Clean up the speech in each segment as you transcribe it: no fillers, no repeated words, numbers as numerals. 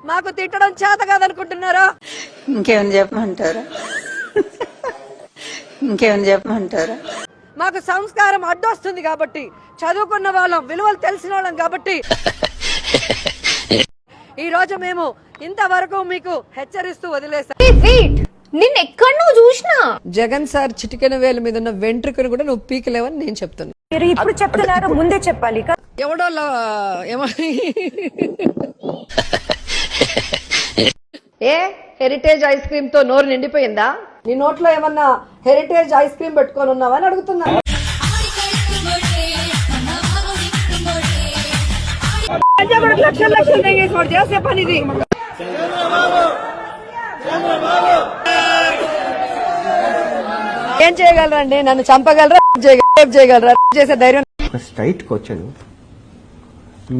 మాకు తిట్టడం చేత కాదనుకుంటున్నారా? ఇంకేమైనా చెప్పమంటారా? మాకు సంస్కారం అడ్డొస్తుంది కాబట్టి, చదువుకున్న వాళ్ళం, విలువలు తెలిసిన వాళ్ళం కాబట్టి ఈ రోజు మేము ఇంతవరకు మీకు హెచ్చరిస్తూ వదిలేసాం. నిన్న ఎక్కడో చూసినా జగన్ సార్ చిటికెన వేల మీద ఉన్న వెంట్రుకను కూడా నువ్వు పీకలేవని నేను చెప్తున్నా. మీరు ఇప్పుడు చెప్తున్నారు, ముందే చెప్పాలి. ఎవడో హెరిటేజ్ ఐస్ క్రీమ్ తో నోరు నిండిపోయిందా? నీ నోట్లో ఏమన్నా హెరిటేజ్ ఐస్ క్రీమ్ పెట్టుకొని ఉన్నావా అని అడుగుతున్నా. లక్షలు చేసే పని ఇది. ఏం చేయగలరండి? నన్ను చంపగలరా? చేయగలరా? చేసే ధైర్యం. స్ట్రైట్ క్వశ్చన్,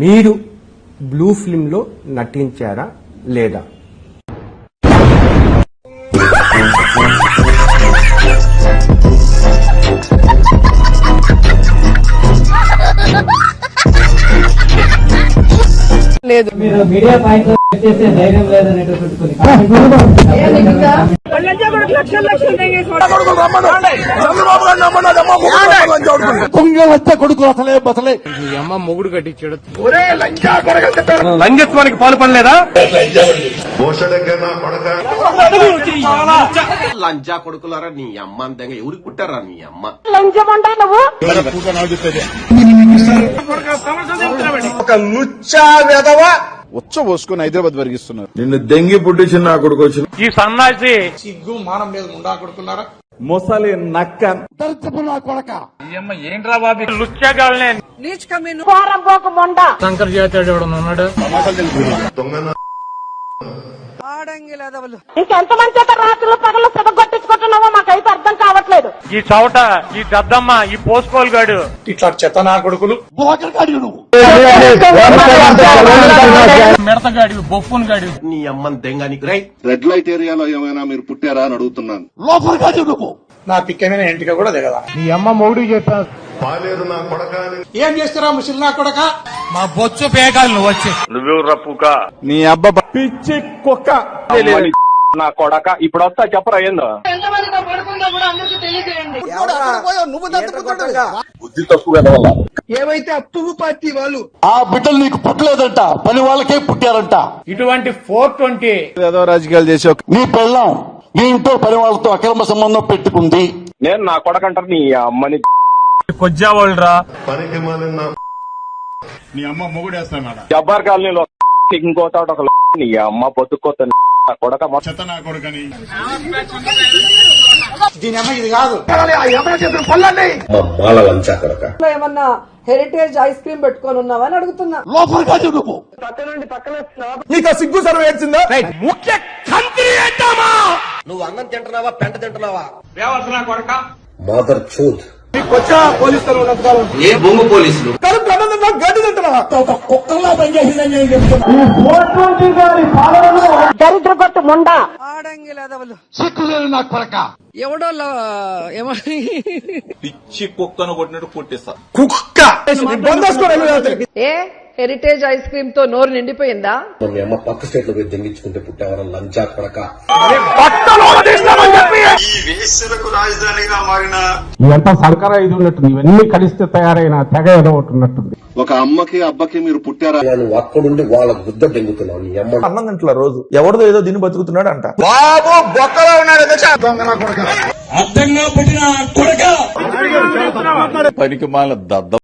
మీరు బ్లూ ఫిల్మ్ లో నటించారా లేదా? లేదు. మీరు మీడియా పాయింట్ చేసే ధైర్యం లేదనేటటువంటి కొడుకు అసలే బసలే మీ అమ్మ మొగుడు కట్టించాడు. లంగత్వానికి పాలు పడలేదా? లంచా కొడుకులారా నీ అమ్మ అంతంగా ఎవరికి పుట్టారా నీ అమ్మ? ఒక లుచ్చా వెధవ ఉచ్చ పోసుకుని హైదరాబాద్ వరిగిస్తున్నారు. నిన్ను దెంగి పుట్టించిన నా కొడుకు వచ్చిన ఈ సన్నాసి సిగ్గు మానం మీద ఉండా కొడుకున్నారా? మొసలి నక్క దరిద్రపు నా కొడక. ఏంట్రా బాబు లుచ్చాగాళ్ళనే నీచ్ కమీను శంకర్ జాతీయుడు ఉన్నాడు. ఇంకెంతమంది చేత రాత్రులు పగలు సెదగొట్టించుకుంటున్నావో మాకైతే అర్థం కావట్లేదు. ఈ చౌట, ఈ దద్దమ్మ, ఈ పోస్కోల్ గాడు, ఇట్లా చెత్త నా కొడుకులు. మిడతగాడి, బొఫ్ఫున్ గాడి. నీ అమ్మని దెంగానికి రై. రెడ్ లైట్ ఏరియాలో ఏమైనా మీరు పుట్టారా అని అడుగుతున్నాను. నా పిక్కమైన ఇంటికి కూడా దిగదా. నీ అమ్మ మొగుడు చెప్పారు. ఏం చేస్తారా ముసలి నా కొడక? మా బొచ్చు పేకాలు నువ్వు వచ్చి నువ్వు రప్పుక నీ అబ్బ పిచ్చి కుక్క నా కొడక. ఇప్పుడు వస్తా చెప్పరా ఏందో. బుద్ధి తక్కువ వల్ల ఏమైతే ఆ పువ్వు పార్టీ వాళ్ళు ఆ బిడ్డలు నీకు పుట్టలేదంట, పని వాళ్ళకే పుట్టారంట. ఇటువంటి 420 ఏదో రాజకీయాలు చేసే నీ పెళ్ళాం నీ ఇంట్లో పని వాళ్ళతో అక్రమ సంబంధం పెట్టుకుంది. నేను నా కొడకంటారు నీ అమ్మని కొజ్జావాళ్ళరా. నీ అమ్మ మొగుడేస్తాడు జబ్బార్ కాలనీలో ఇంకో తాట ఒక నీ అమ్మ బతుక్కోత కొడక చెత్త నా కొడుకని. దీని అమ్మ ఇది కాదు. ఏమన్నా హెరిటేజ్ ఐస్ క్రీమ్ పెట్టుకొని ఉన్నావా అని అడుగుతున్నా. నీకు సిగ్గు సర్వ ఏడ్చిందా? ముఖ్య కంత్రి ఏంటమ్మా? నువ్వు అన్నం తింటున్నావా, పెంట తింటున్నావా? వ్యవస్థ కొడక. మదర్ చూద్. నీకొచ్చా పోలీసులు ఏ బొంగు పోలీసులు? గడ్డి తింటున్నావా? కుక్కల్లా పనిచేసిందని నేను చెప్తున్నా. దరిద్ర కొట్టు ముండా సిక్కులేదు నా కొరక. ఎవడో పిచ్చి కుక్కను కొట్టినట్టు కొట్టేస్తా. కుక్క హెరిటేజ్ ఐస్ క్రీమ్ తో నోరు నిండిపోయిందా? మీ అమ్మ పక్క స్టేట్ లో పోయి దెంగించుకుంటే పుట్టావరా లంచా కొడక. ఇదంతా సంకర ఇది ఉన్నట్టుంది. ఇవన్నీ కలిస్తే తయారైన తెగ ఏదో ఒకటి ఉన్నట్టుంది. ఒక అమ్మకి అబ్బకి మీరు పుట్టారా? నువ్వు అక్కడుండి వాళ్ళ గుద్ద దెంగుతున్నావు. నీ అమ్మ అన్నం గంటల రోజు ఎవరిదో ఏదో దీన్ని బతుకుతున్నాడు అంట. బాబు బొక్కలో ఉన్నాడు పనికి మాల దద్ద